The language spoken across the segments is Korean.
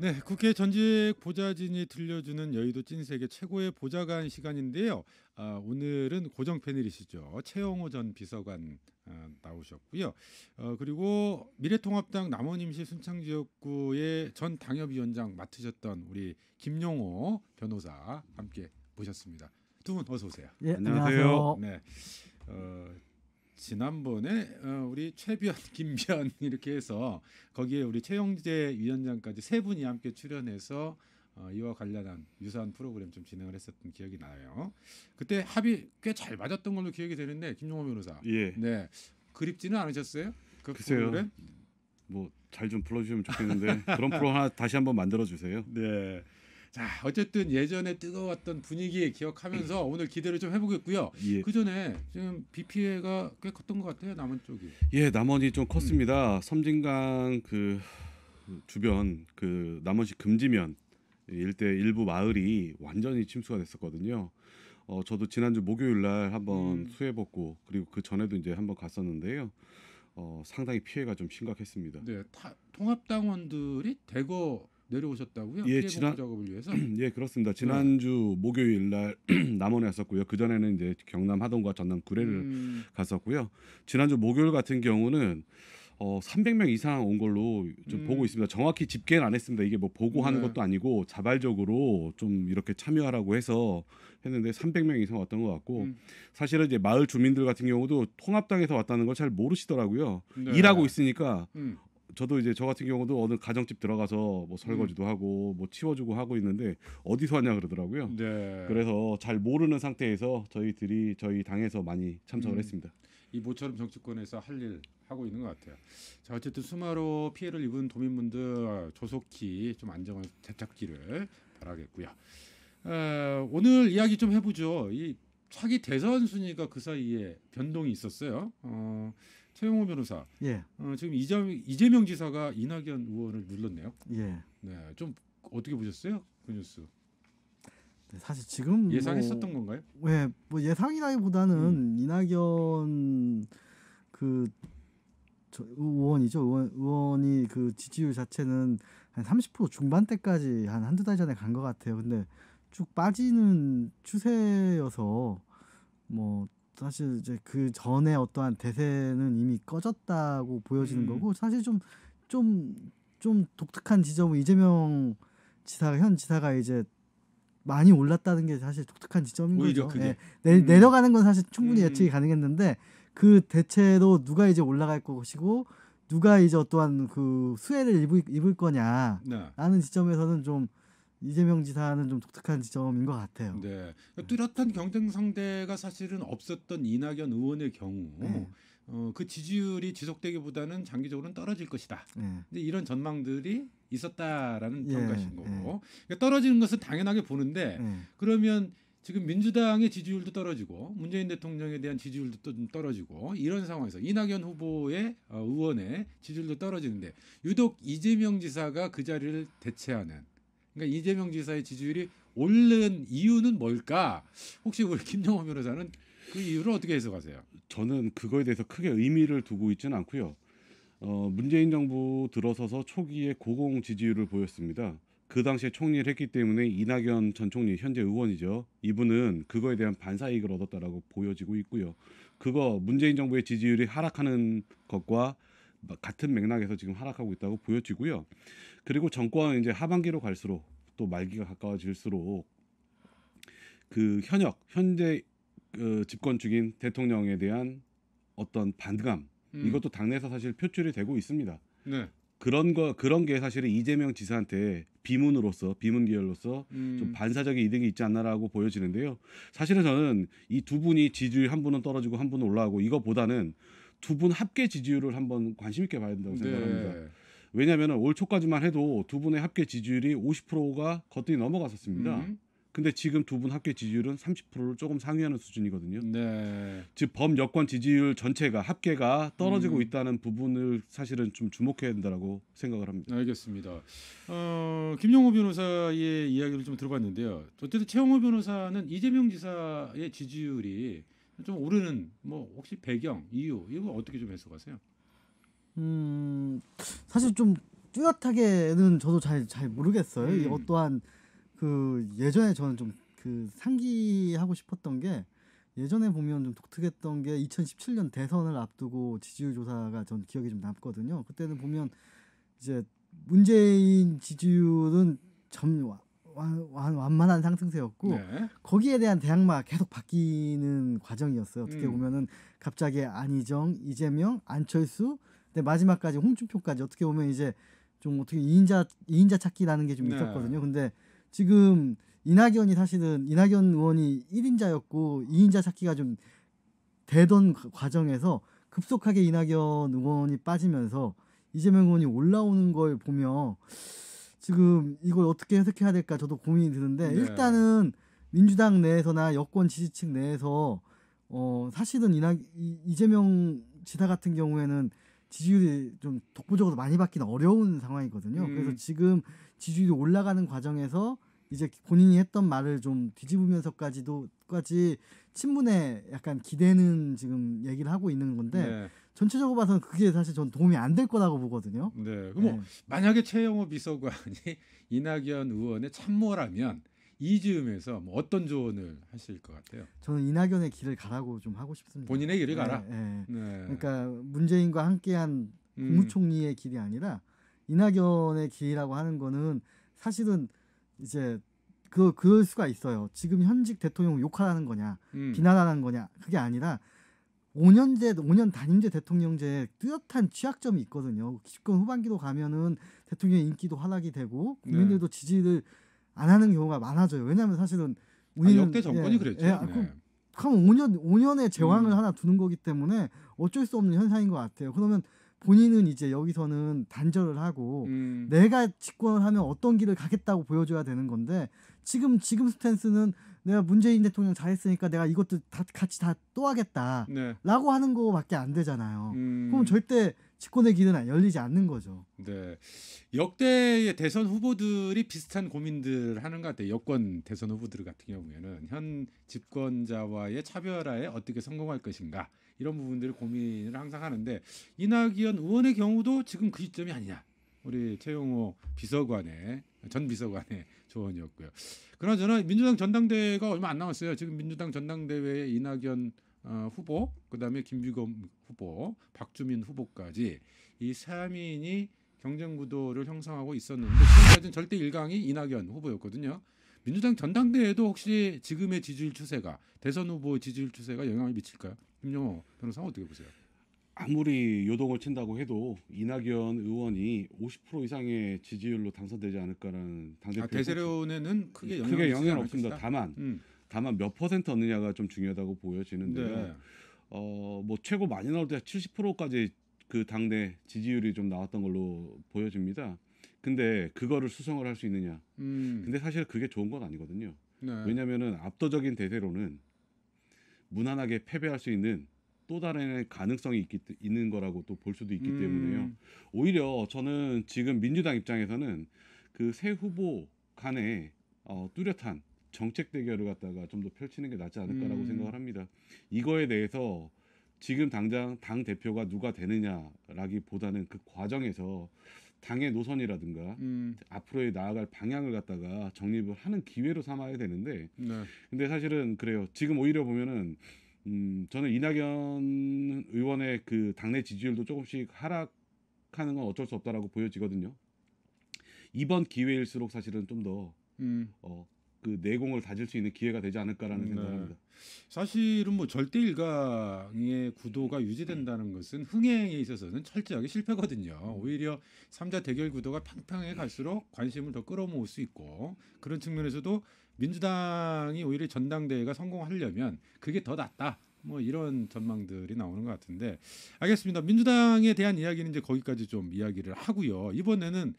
네, 국회 전직 보좌진이 들려주는 여의도 찐세계 최고의 보좌관 시간인데요. 오늘은 고정 패널이시죠. 최영호 전 비서관 나오셨고요. 그리고 미래통합당 남원임시 순창지역구의 전 당협위원장 맡으셨던 우리 김용호 변호사 함께 모셨습니다. 두 분 어서 오세요. 예, 안녕하세요. 안녕하세요. 네, 지난번에 우리 최변, 김변 이렇게 해서 거기에 우리 최영재 위원장까지 세 분이 함께 출연해서 이와 관련한 유사한 프로그램 좀 진행을 했었던 기억이 나요. 그때 합이 꽤 잘 맞았던 걸로 기억이 되는데 김용호 변호사. 예. 네, 그립지는 않으셨어요? 그 글쎄요. 프로그램? 뭐 잘 좀 불러주시면 좋겠는데 그런 프로 하나 다시 한번 만들어 주세요. 네. 자, 어쨌든 예전에 뜨거웠던 분위기 기억하면서 오늘 기대를 좀 해보겠고요. 예. 그 전에 지금 비 피해가 꽤 컸던 것 같아요, 남원 쪽이. 예, 남원이 좀 컸습니다. 섬진강 그 주변 그 남원시 금지면 일대 일부 마을이 완전히 침수가 됐었거든요. 저도 지난주 목요일 날 한번 수해 복구 그리고 그 전에도 이제 한번 갔었는데요. 상당히 피해가 좀 심각했습니다. 네, 통합당원들이 대거 내려오셨다고요? 예, 피해 복구 작업을 위해서. 예, 그렇습니다. 지난주 목요일 날 남원에 왔었고요. 그 전에는 이제 경남 하동과 전남 구례를 갔었고요. 지난주 목요일 같은 경우는 300명 이상 온 걸로 좀 보고 있습니다. 정확히 집계는 안 했습니다. 이게 뭐 보고하는 네. 것도 아니고 자발적으로 좀 이렇게 참여하라고 해서 했는데 300명 이상 왔던 것 같고 사실은 이제 마을 주민들 같은 경우도 통합당에서 왔다는 걸 잘 모르시더라고요. 네. 일하고 있으니까 저도 이제 저 같은 경우도 어느 가정집 들어가서 뭐 설거지도 하고 뭐 치워주고 하고 있는데 어디서 왔냐 그러더라고요. 네. 그래서 잘 모르는 상태에서 저희 당에서 많이 참석을 했습니다. 이 모처럼 정치권에서 할 일 하고 있는 것 같아요. 자, 어쨌든 수마로 피해를 입은 도민분들 조속히 좀 안정한 되찾기를 바라겠고요. 오늘 이야기 좀 해보죠. 이 차기 대선 순위가 그 사이에 변동이 있었어요. 최영호 변호사. 예, 지금 이재명 지사가 이낙연 의원을 눌렀네요. 예. 네, 좀 어떻게 보셨어요? 그 뉴스. 네, 사실 지금 예상했었던 건가요? 예, 뭐 예상이라기보다는 이낙연 의원이 그 지지율 자체는 한 30% 중반대까지 한두 달 전에 간 것 같아요. 근데 쭉 빠지는 추세여서 뭐 사실 이제 그 전에 어떠한 대세는 이미 꺼졌다고 보여지는 거고 사실 좀 독특한 지점은 이재명 현 지사가 이제 많이 올랐다는 게 사실 독특한 지점인 오히려 거죠. 그게. 예, 내려가는 건 사실 충분히 예측이 가능했는데 그 대체로 누가 이제 올라갈 것이고 누가 이제 어떠한 그 수혜를 입을 거냐라는 네. 지점에서는 좀 이재명 지사는 좀 독특한 지점인 것 같아요. 네, 뚜렷한 경쟁 상대가 사실은 없었던 이낙연 의원의 경우 네. 그 지지율이 지속되기보다는 장기적으로는 떨어질 것이다. 예. 근데 이런 전망들이 있었다라는 예, 평가신 거고 예. 그러니까 떨어지는 것은 당연하게 보는데 예. 그러면 지금 민주당의 지지율도 떨어지고 문재인 대통령에 대한 지지율도 또 좀 떨어지고 이런 상황에서 이낙연 후보의 의원의 지지율도 떨어지는데 유독 이재명 지사가 그 자리를 대체하는 그러니까 이재명 지사의 지지율이 오른 이유는 뭘까? 혹시 우리 김영호 변호사는 그 이유를 어떻게 해석하세요? 저는 그거에 대해서 크게 의미를 두고 있지는 않고요. 문재인 정부 들어서서 초기에 고공 지지율을 보였습니다. 그 당시에 총리를 했기 때문에 이낙연 전 총리 현재 의원이죠. 이분은 그거에 대한 반사이익을 얻었다라고 보여지고 있고요. 그거 문재인 정부의 지지율이 하락하는 것과 같은 맥락에서 지금 하락하고 있다고 보여지고요. 그리고 정권은 이제 하반기로 갈수록 또 말기가 가까워질수록 그 현재 집권 중인 대통령에 대한 어떤 반감 이것도 당내에서 사실 표출이 되고 있습니다. 네. 그런 게 사실은 이재명 지사한테 비문 계열로서 좀 반사적인 이득이 있지 않나라고 보여지는데요. 사실은 저는 이 두 분이 지지율 한 분은 떨어지고 한 분은 올라가고 이거보다는 두 분 합계 지지율을 한번 관심 있게 봐야 된다고 생각합니다. 네. 왜냐하면 올 초까지만 해도 두 분의 합계 지지율이 50%가 거뜬히 넘어갔었습니다. 근데 지금 두 분 합계 지지율은 30%를 조금 상회하는 수준이거든요. 네. 즉 범여권 지지율 전체가 합계가 떨어지고 있다는 부분을 사실은 좀 주목해야 된다라고 생각을 합니다. 알겠습니다. 김용호 변호사의 이야기를 좀 들어봤는데요. 어쨌든 최영호 변호사는 이재명 지사의 지지율이 좀 오르는 뭐 혹시 배경 이유 이거 어떻게 좀 해석하세요? 사실 좀 뚜렷하게는 저도 잘 모르겠어요. 이 어떠한 그 예전에 저는 좀 그 상기하고 싶었던 게 예전에 보면 좀 독특했던 게 2017년 대선을 앞두고 지지율 조사가 전 기억이 좀 남거든요. 그때는 보면 이제 문재인 지지율은 완만한 상승세였고 네. 거기에 대한 대항마가 계속 바뀌는 과정이었어요. 어떻게 음. 보면은 갑자기 안희정, 이재명, 안철수, 근데 마지막까지 홍준표까지 어떻게 보면 이제 좀 어떻게 이인자 찾기라는 게 좀 네. 있었거든요. 근데 지금 사실은 이낙연 의원이 1인자였고 2인자 찾기가 좀 되던 과정에서 급속하게 이낙연 의원이 빠지면서 이재명 의원이 올라오는 걸 보며 지금 이걸 어떻게 해석해야 될까 저도 고민이 드는데 네. 일단은 민주당 내에서나 여권 지지층 내에서 사실은 이재명 지사 같은 경우에는 지지율이 좀 독보적으로 많이 받기는 어려운 상황이거든요. 그래서 지금 지지율이 올라가는 과정에서 이제 본인이 했던 말을 좀 뒤집으면서까지 친문에 약간 기대는 지금 얘기를 하고 있는 건데 네. 전체적으로 봐서는 그게 사실 전 도움이 안 될 거라고 보거든요. 네. 그럼 뭐 만약에 최영호 비서관이 이낙연 의원의 참모라면 이 즈음에서 뭐 어떤 조언을 하실 것 같아요? 저는 이낙연의 길을 가라고 좀 하고 싶습니다. 본인의 길을 가라. 네. 네. 그러니까 문재인과 함께한 국무총리의 길이 아니라 이낙연의 길이라고 하는 거는 사실은 이제 그럴 수가 있어요. 지금 현직 대통령을 욕하라는 거냐, 비난하는 거냐, 그게 아니라 5년 단임제 대통령제에 뚜렷한 취약점이 있거든요. 집권 후반기로 가면은 대통령의 인기도 하락이 되고 국민들도 지지를 안 하는 경우가 많아져요. 왜냐하면 사실은 우리는 역대 정권이 그랬죠. 네. 그럼 5년의 제왕을 하나 두는 거기 때문에 어쩔 수 없는 현상인 것 같아요. 그러면 본인은 이제 여기서는 단절을 하고 내가 집권을 하면 어떤 길을 가겠다고 보여줘야 되는 건데 지금 스탠스는 내가 문재인 대통령 잘했으니까 내가 이것도 다 같이 다 또 하겠다 네. 라고 하는 거밖에 안 되잖아요. 그럼 절대 집권의 길은 열리지 않는 거죠. 네. 역대의 대선 후보들이 비슷한 고민들 하는 것 같아요. 여권 대선 후보들 같은 경우에는 현 집권자와의 차별화에 어떻게 성공할 것인가 이런 부분들을 고민을 항상 하는데 이낙연 의원의 경우도 지금 그 시점이 아니냐. 우리 최영호 전 비서관의 조언이었고요. 그나저나 민주당 전당대회가 얼마 안 남았어요. 지금 민주당 전당대회에 이낙연 후보, 그다음에 김부겸 후보, 박주민 후보까지 이 3인이 경쟁 구도를 형성하고 있었는데 지금까지는 절대 1강이 이낙연 후보였거든요. 민주당 전당대회도 혹시 지금의 지지율 추세가 대선 후보 지지율 추세가 영향을 미칠까요? 김영호 변호사 어떻게 보세요? 아무리 요동을 친다고 해도 이낙연 의원이 50% 이상의 지지율로 당선되지 않을까라는 당대표 대세론에는 크게 영향은 없습니다. 다만 몇 퍼센트 얻느냐가 좀 중요하다고 보여지는데요. 네. 뭐 최고 많이 나올 때 70%까지 그 당내 지지율이 좀 나왔던 걸로 보여집니다. 근데 그거를 수성을 할 수 있느냐? 근데 사실 그게 좋은 건 아니거든요. 네. 왜냐하면은 압도적인 대세로는 무난하게 패배할 수 있는 또 다른 가능성이 있는 거라고 또 볼 수도 있기 때문에요. 오히려 저는 지금 민주당 입장에서는 그 새 후보 간에 뚜렷한 정책 대결을 갖다가 좀 더 펼치는 게 낫지 않을까라고 생각을 합니다. 이거에 대해서 지금 당장 당 대표가 누가 되느냐라기보다는 그 과정에서 당의 노선이라든가 앞으로의 나아갈 방향을 갖다가 정립을 하는 기회로 삼아야 되는데 네. 근데 사실은 그래요. 지금 오히려 보면은 저는 이낙연 의원의 그 당내 지지율도 조금씩 하락하는 건 어쩔 수 없다라고 보여지거든요. 이번 기회일수록 사실은 좀 더 그 내공을 다질 수 있는 기회가 되지 않을까라는 생각합니다. 사실은 뭐 절대 일강의 구도가 유지된다는 것은 흥행에 있어서는 철저하게 실패거든요. 오히려 3자 대결 구도가 팽팽해 갈수록 관심을 더 끌어모을 수 있고 그런 측면에서도 민주당이 오히려 전당대회가 성공하려면 그게 더 낫다. 뭐 이런 전망들이 나오는 것 같은데 알겠습니다. 민주당에 대한 이야기는 이제 거기까지 좀 이야기를 하고요. 이번에는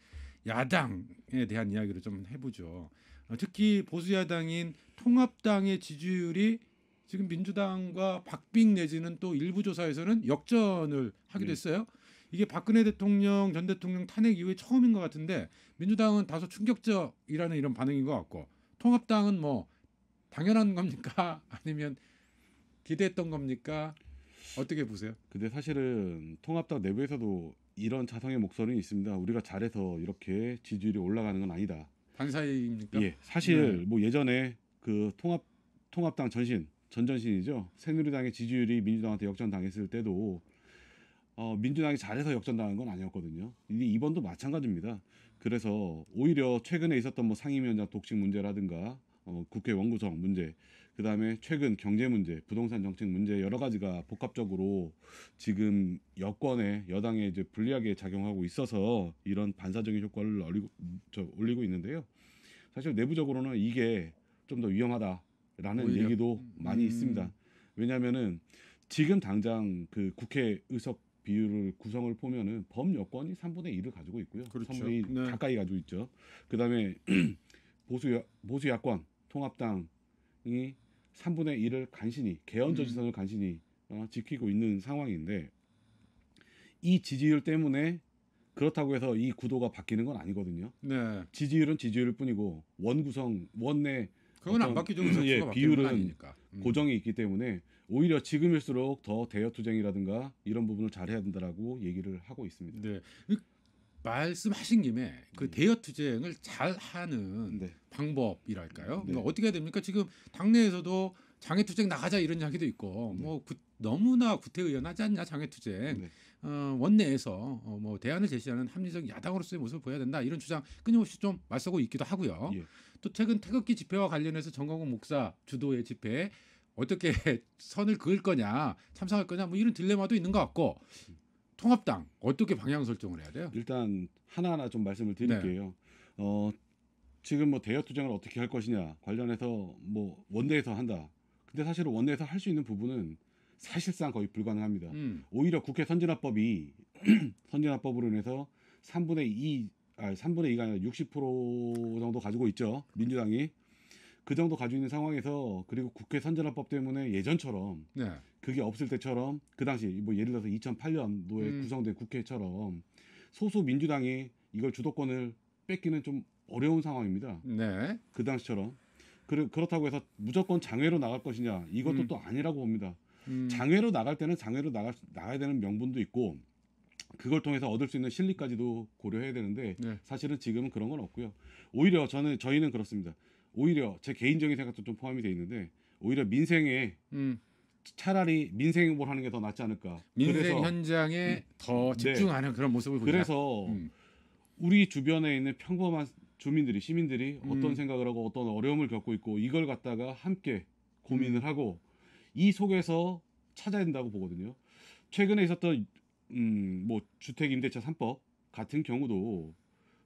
야당에 대한 이야기를 좀 해보죠. 특히 보수야당인 통합당의 지지율이 지금 민주당과 박빙 내지는 또 일부 조사에서는 역전을 하기도 했어요. 이게 박근혜 대통령 전 대통령 탄핵 이후에 처음인 것 같은데 민주당은 다소 충격적이라는 이런 반응인 것 같고 통합당은 뭐 당연한 겁니까? 아니면 기대했던 겁니까? 어떻게 보세요? 근데 사실은 통합당 내부에서도 이런 자성의 목소리는 있습니다. 우리가 잘해서 이렇게 지지율이 올라가는 건 아니다. 반사입니까? 예, 사실 네. 뭐 예전에 그 통합당 전전신이죠. 새누리당의 지지율이 민주당한테 역전당했을 때도 민주당이 잘해서 역전당한 건 아니었거든요. 이번도 마찬가지입니다. 그래서 오히려 최근에 있었던 뭐 상임위원장 독식 문제라든가 국회 원구성 문제, 그다음에 최근 경제 문제, 부동산 정책 문제 여러 가지가 복합적으로 지금 여당에 이제 불리하게 작용하고 있어서 이런 반사적인 효과를 올리고 있는데요. 사실 내부적으로는 이게 좀 더 위험하다라는 오히려? 얘기도 많이 있습니다. 왜냐하면은 지금 당장 그 국회 의석 비율을 구성을 보면은 범여권이 3분의 1을 가지고 있고요. 그렇죠. 3분의 1 네. 가까이 가지고 있죠. 그다음에 보수 야권 통합당이 3분의 1을 간신히 개헌 저지선을 간신히 지키고 있는 상황인데 이 지지율 때문에 그렇다고 해서 이 구도가 바뀌는 건 아니거든요. 네. 지지율은 지지율일 뿐이고 원내 그건 안 어떤 바뀌죠. 의석수가 예, 바뀌는 건 비율은 아니니까. 고정이 있기 때문에 오히려 지금일수록 더 대여투쟁이라든가 이런 부분을 잘해야 된다라고 얘기를 하고 있습니다. 네. 말씀하신 김에 그 대여 투쟁을 잘 하는 네. 방법이랄까요? 네. 그러니까 어떻게 해야 됩니까? 지금 당내에서도 장애 투쟁 나가자 이런 이야기도 있고 네. 너무나 구태의연하지 않냐 장애 투쟁. 네. 원내에서 뭐 대안을 제시하는 합리적 야당으로서의 모습을 보여야 된다 이런 주장 끊임없이 좀 맞서고 있기도 하고요. 예. 또 최근 태극기 집회와 관련해서 정광훈 목사 주도의 집회에 어떻게 선을 그을 거냐 참석할 거냐 뭐 이런 딜레마도 있는 것 같고 통합당 어떻게 방향 설정을 해야 돼요? 일단 하나하나 좀 말씀을 드릴게요. 지금 뭐 대여투쟁을 어떻게 할 것이냐 관련해서 뭐 원내에서 한다. 근데 사실은 원내에서 할 수 있는 부분은 사실상 거의 불가능합니다. 오히려 국회 선진화법으로 인해서 3분의 2가 아니라 60% 정도 가지고 있죠. 민주당이. 그 정도 가지고 있는 상황에서 그리고 국회 선진화법 때문에 예전처럼 네. 그게 없을 때처럼 그 당시 뭐 예를 들어서 2008년도에 구성된 국회처럼 소수 민주당이 이걸 주도권을 뺏기는 좀 어려운 상황입니다. 네. 그 당시처럼. 그렇다고 해서 무조건 장외로 나갈 것이냐 이것도 또 아니라고 봅니다. 장외로 나갈 때는 장외로 나가야 되는 명분도 있고 그걸 통해서 얻을 수 있는 실리까지도 고려해야 되는데 네. 사실은 지금은 그런 건 없고요. 오히려 저희는 그렇습니다. 오히려 제 개인적인 생각도 좀 포함이 돼 있는데 오히려 민생에 차라리 민생 행보를 하는 게 더 낫지 않을까. 민생 그래서 현장에 더 집중하는 그런 모습을 보자. 그래서 우리 주변에 있는 평범한 주민들이 시민들이 어떤 생각을 하고 어떤 어려움을 겪고 있고 이걸 갖다가 함께 고민을 하고 이 속에서 찾아야 된다고 보거든요. 최근에 있었던 뭐 주택임대차 3법 같은 경우도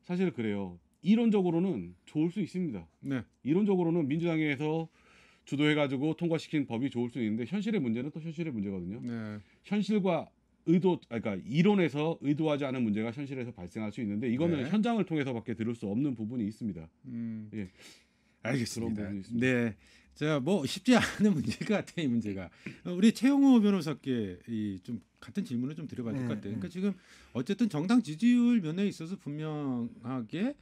사실 그래요. 이론적으로는 좋을 수 있습니다. 네. 이론적으로는 민주당에서 주도해가지고 통과시킨 법이 좋을 수 있는데 현실의 문제는 또 현실의 문제거든요. 네. 현실과 그러니까 이론에서 의도하지 않은 문제가 현실에서 발생할 수 있는데 이거는 네. 현장을 통해서밖에 들을 수 없는 부분이 있습니다. 예. 알겠습니다. 그런 부분이 있습니다. 네. 자, 뭐 쉽지 않은 문제 같아 이 문제가. 우리 최영호 변호사께 좀 같은 질문을 좀 드려봐야 될 것 같아요. 그러니까 지금 어쨌든 정당 지지율 면에 있어서 분명하게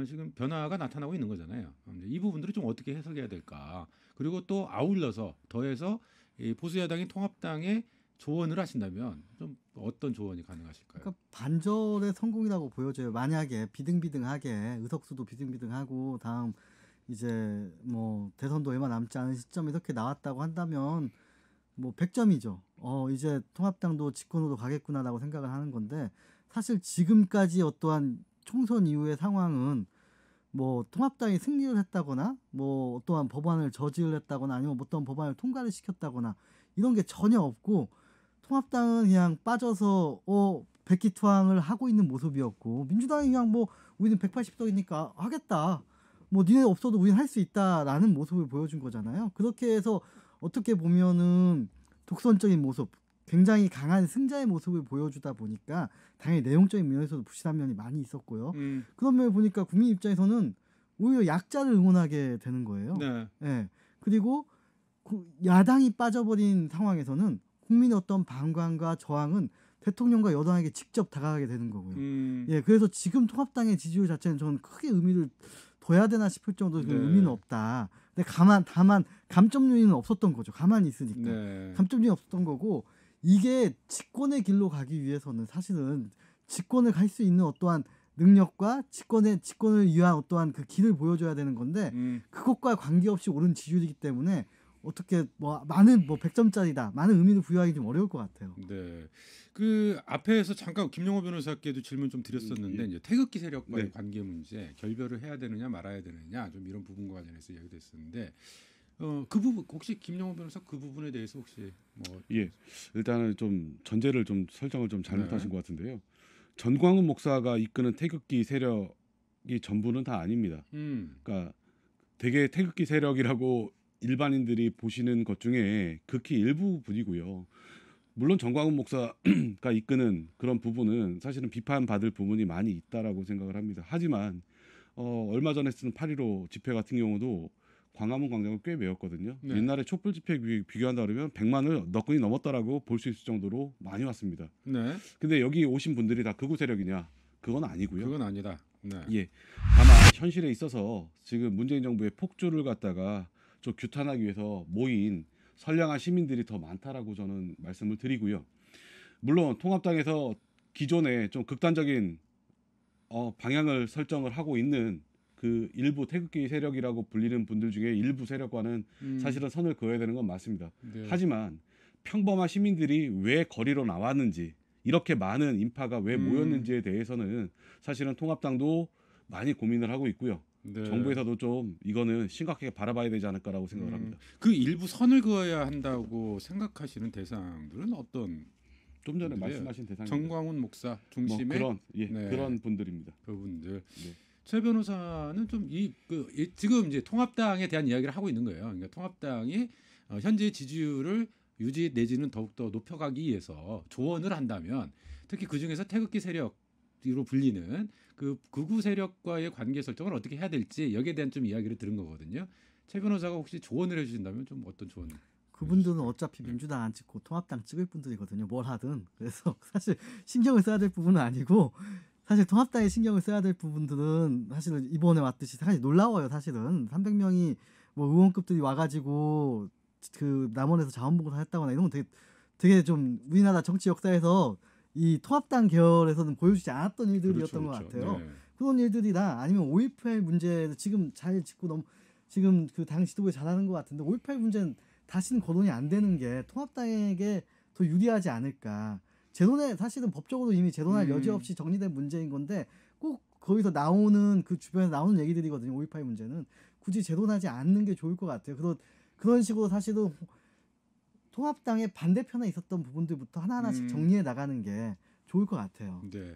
지금 변화가 나타나고 있는 거잖아요. 이 부분들을 좀 어떻게 해석해야 될까? 그리고 또 아울러서 더해서 이 보수야당이 통합당에 조언을 하신다면 좀 어떤 조언이 가능하실까요? 그러니까 반절의 성공이라고 보여져요. 만약에 비등비등하게 의석수도 비등비등하고 다음 이제 뭐 대선도 얼마 남지 않은 시점에 이렇게 나왔다고 한다면 뭐 100점이죠. 이제 통합당도 집권으로 가겠구나라고 생각을 하는 건데 사실 지금까지 어떠한 총선 이후의 상황은 뭐 통합당이 승리를 했다거나 뭐 어떠한 법안을 저지를 했다거나 아니면 어떤 법안을 통과를 시켰다거나 이런 게 전혀 없고 통합당은 그냥 빠져서 백기투항을 하고 있는 모습이었고 민주당이 그냥 뭐 우리는 180석이니까 하겠다. 뭐 니네 없어도 우리는 할 수 있다라는 모습을 보여준 거잖아요. 그렇게 해서 어떻게 보면은 독선적인 모습, 굉장히 강한 승자의 모습을 보여주다 보니까 당연히 내용적인 면에서도 부실한 면이 많이 있었고요. 그런 면을 보니까 국민 입장에서는 오히려 약자를 응원하게 되는 거예요. 네. 예. 그리고 야당이 빠져버린 상황에서는 국민의 어떤 반감과 저항은 대통령과 여당에게 직접 다가가게 되는 거고요. 예, 그래서 지금 통합당의 지지율 자체는 저는 크게 의미를 둬야 되나 싶을 정도로 네. 의미는 없다. 근데 다만 감점 요인은 없었던 거죠. 가만히 있으니까. 네. 감점 요인이 없었던 거고 이게 집권의 길로 가기 위해서는 사실은 집권을 갈 수 있는 어떠한 능력과 집권을 위한 어떠한 그 길을 보여줘야 되는 건데 그것과 관계없이 오른 지지율이기 때문에 어떻게 뭐 많은 뭐 100점짜리다 많은 의미를 부여하기 좀 어려울 것 같아요. 네. 그 앞에서 잠깐 김용호 변호사께도 질문 좀 드렸었는데 이제 태극기 세력과의 네. 관계 문제 결별을 해야 되느냐 말아야 되느냐 좀 이런 부분과 관련해서 이야기됐었는데 그 부분 혹시 김용호 변호사 그 부분에 대해서 혹시 뭐 예, 일단은 좀 전제를 좀 설정을 좀 잘못하신 네. 것 같은데요. 전광훈 목사가 이끄는 태극기 세력이 전부는 다 아닙니다. 그러니까 되게 태극기 세력이라고 일반인들이 보시는 것 중에 극히 일부분이고요. 물론 전광훈 목사가 이끄는 그런 부분은 사실은 비판받을 부분이 많이 있다라고 생각을 합니다. 하지만 얼마 전에 쓴 8.15 집회 같은 경우도 광화문 광장을 꽤 메웠거든요. 네. 옛날에 촛불 집회 비교한다 그러면 100만을 너끈히 넘었다라고 볼 수 있을 정도로 많이 왔습니다. 네. 근데 여기 오신 분들이 다 극우 세력이냐? 그건 아니고요. 그건 아니다. 네. 예. 다만 현실에 있어서 지금 문재인 정부의 폭주를 갖다가 좀 규탄하기 위해서 모인 선량한 시민들이 더 많다라고 저는 말씀을 드리고요. 물론 통합당에서 기존에 좀 극단적인 방향을 설정을 하고 있는 그 일부 태극기 세력이라고 불리는 분들 중에 일부 세력과는 사실은 선을 그어야 되는 건 맞습니다. 네. 하지만 평범한 시민들이 왜 거리로 나왔는지 이렇게 많은 인파가 왜 모였는지에 대해서는 사실은 통합당도 많이 고민을 하고 있고요. 네. 정부에서도 좀 이거는 심각하게 바라봐야 되지 않을까라고 생각을 합니다. 그 일부 선을 그어야 한다고 생각하시는 대상들은 어떤 좀 전에 분들이에요? 말씀하신 대상입니다. 정광훈 목사 뭐 중심의 그런 네. 그런 분들입니다. 그분들. 네. 최 변호사는 좀 지금 이제 통합당에 대한 이야기를 하고 있는 거예요. 그러니까 통합당이 현재 지지율을 유지 내지는 더욱더 높여가기 위해서 조언을 한다면 특히 그 중에서 태극기 세력으로 불리는 그 극우 세력과의 관계 설정을 어떻게 해야 될지 여기에 대한 좀 이야기를 들은 거거든요. 최 변호사가 혹시 조언을 해주신다면 좀 어떤 조언? 그분들은 어차피 민주당 안 찍고 통합당 찍을 분들이거든요. 뭘 하든. 그래서 사실 신경을 써야 될 부분은 아니고 사실 통합당에 신경을 써야 될 부분들은 사실 이번에 왔듯이 사실 놀라워요. 사실은 300명이 뭐 의원급들이 와가지고 그 남원에서 자원봉사 했다거나 이런 건 되게 좀 우리나라 정치 역사에서 이 통합당 계열에서는 보여주지 않았던 일들이었던 것 같아요. 네. 그런 일들이나 아니면 5.18 문제 지금 잘 짚고 지금 그 당 지도부에 잘하는 것 같은데 5.18 문제는 다시는 거론이 안 되는 게 통합당에게 더 유리하지 않을까. 제도내 사실은 법적으로 이미 제도날 여지 없이 정리된 문제인 건데 꼭 거기서 나오는 그 주변에서 나오는 얘기들이거든요. 5.18 문제는 굳이 제도나지 않는 게 좋을 것 같아요. 그런 식으로 사실은 통합당의 반대편에 있었던 부분들부터 하나하나씩 정리해 나가는 게 좋을 것 같아요. 네.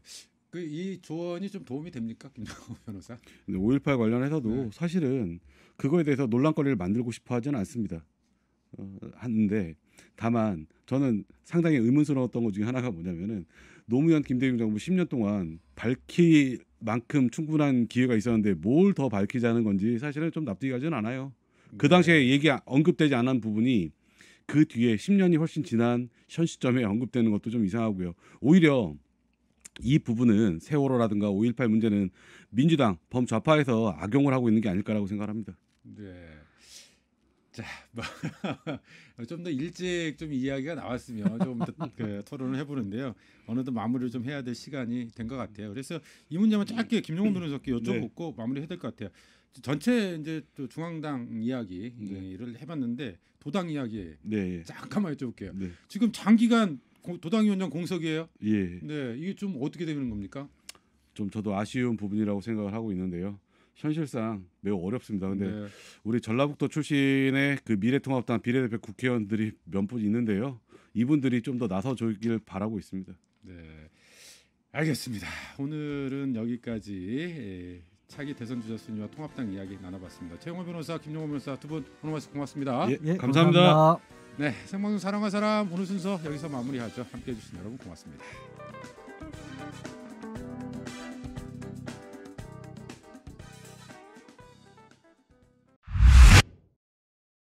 그 이 조언이 좀 도움이 됩니까, 김정호 변호사? 5.18 관련해서도 네. 사실은 그거에 대해서 논란거리를 만들고 싶어하지는 않습니다. 하는데 다만 저는 상당히 의문스러웠던 것 중에 하나가 뭐냐면은 노무현 김대중 정부 10년 동안 밝힐 만큼 충분한 기회가 있었는데 뭘 더 밝히자는 건지 사실은 좀 납득이 가지는 않아요. 그 당시에 언급되지 않은 부분이 그 뒤에 10년이 훨씬 지난 현 시점에 언급되는 것도 좀 이상하고요. 오히려 이 부분은 세월호라든가 5.18 문제는 민주당 범좌파에서 악용을 하고 있는 게 아닐까라고 생각합니다. 네. 자, 좀 더 일찍 좀 이야기가 나왔으면 좀 더 그 토론을 해보는데요. 어느덧 마무리를 좀 해야 될 시간이 된 것 같아요. 그래서 이 문제만 짧게 김용호 변호사께 여쭤보고 마무리해야 될 것 같아요. 전체 이제 또 중앙당 이야기를 해봤는데 도당 이야기 잠깐만 여쭤볼게요. 네. 지금 장기간 도당위원장 공석이에요. 예. 네, 이게 좀 어떻게 되는 겁니까? 좀 저도 아쉬운 부분이라고 생각을 하고 있는데요. 현실상 매우 어렵습니다. 근데 우리 전라북도 출신의 그 미래통합당 비례대표 국회의원들이 몇 분 있는데요. 이분들이 좀 더 나서주길 바라고 있습니다. 네, 알겠습니다. 오늘은 여기까지 차기 대선 주자 순위와 통합당 이야기 나눠봤습니다. 최영호 변호사, 김용호 변호사 두 분 오늘 말씀 고맙습니다. 예, 감사합니다. 네, 생방송 사랑과 사람 오늘 순서 여기서 마무리하죠. 함께해 주신 여러분 고맙습니다.